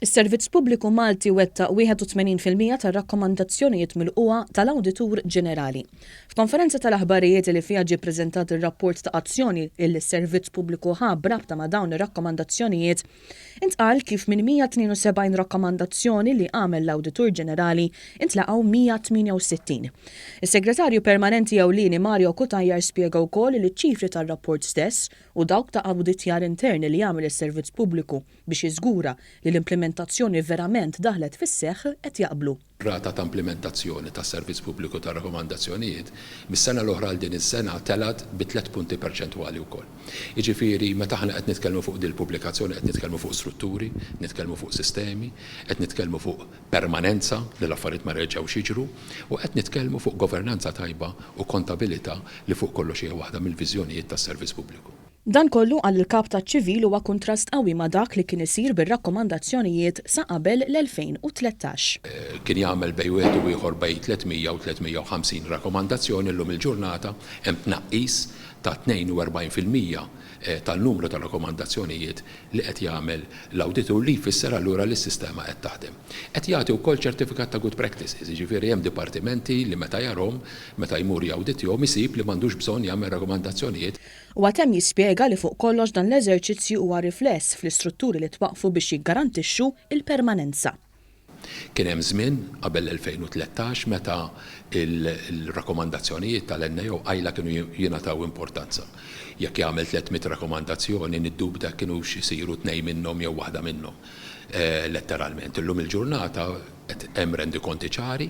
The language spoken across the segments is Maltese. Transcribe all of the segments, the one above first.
Is-Servizz Pubbliku Malti wettaq 81% tar-rakkomandazzjonijiet mill-qwa tal-Awditur Ġenerali. F'konferenza tal-aħbarijiet li fiha ġie ppreżentat ir-rapport ta' azzjoni li s-Servizz Pubbliku ħa brabta ma' dawn ir-rakkomandazzjonijiet, intqal kif minn 172 rakkomandazzjoni li għamel l-Awditur Ġenerali intlaqgħu 168. Is-Segretarju Permanenti Ewlieni Mario Cutajar spjega wkoll li ċ-ċifri tar-rapport stess u dawk ta' awditjar interni li jagħmel is-Servizz Pubbliku biex jiżgura li l-implementazzjoni verament daħlet fis-seħħ qed jaqblu. Rata ta' implementazzjoni tas servizz pubbliku ta' rakkomandazzjonijiet mis-sena l-oħra għal din is-sena telat bi 3 punti perċentwali wkoll. Jiġifieri meta aħna qed nitkellmu fuq din il-pubblikazzjoni qed nitkellmu fuq strutturi, nitkellmu fuq sistemi, qed nitkellmu fuq permanenza li l-affarijiet ma reġgħux jiġru u qed nitkellmu fuq governanza tajba u kontabilità li fuq kollox hija waħda mill-viżjonijiet tas-servizz pubbliku. Dan kollu għal il-kap taċ-ċivil huwa kontrast qawwi ma' dak li kien isir bir-rakkomandazzjonijiet sa qabel l-2013. Kien jagħmel bejn wieħed u ieħor bejn 300 u 350 rakkomandazzjoni llum il-ġurnata hemm tnaqqis ta' 42% tal-numru ta' rakkomandazzjonijiet li qed jagħmel l-awditur li jfisser allura li s-sistema qed taħdem. Qed jagħti wkoll ċertifikat ta' good practices, jiġifieri hemm dipartimenti li meta jarhom, meta jmur jawditjhom isib li m'għandux bżonn jagħmel rakkomandazzjonijiet. U għatem jispjega li fuq kollox dan l-eżerċizzju huwa rifless fl-istrutturi li twaqfu biex jiggarantixxu il-permanenza. Kien hemm żmien qabel l-2013 meta il-rakkomandazzjonijiet tal-NAO għajla kienu jingħataw importanza. Jekk jagħmel 300 rakkomandazzjoni niddubda kienu isiru 2 minnhom jew waħda minnhom. Letteralment illum il-ġurnata qed hemm rendikonti ċari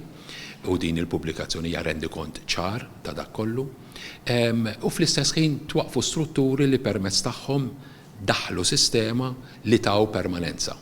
u din il-pubblikazzjoni hija rendikont ċar ta' dak kollu. U fl-istess ħin twaqfu strutturi li permezz tagħhom daħlu sistema li taw permanenza.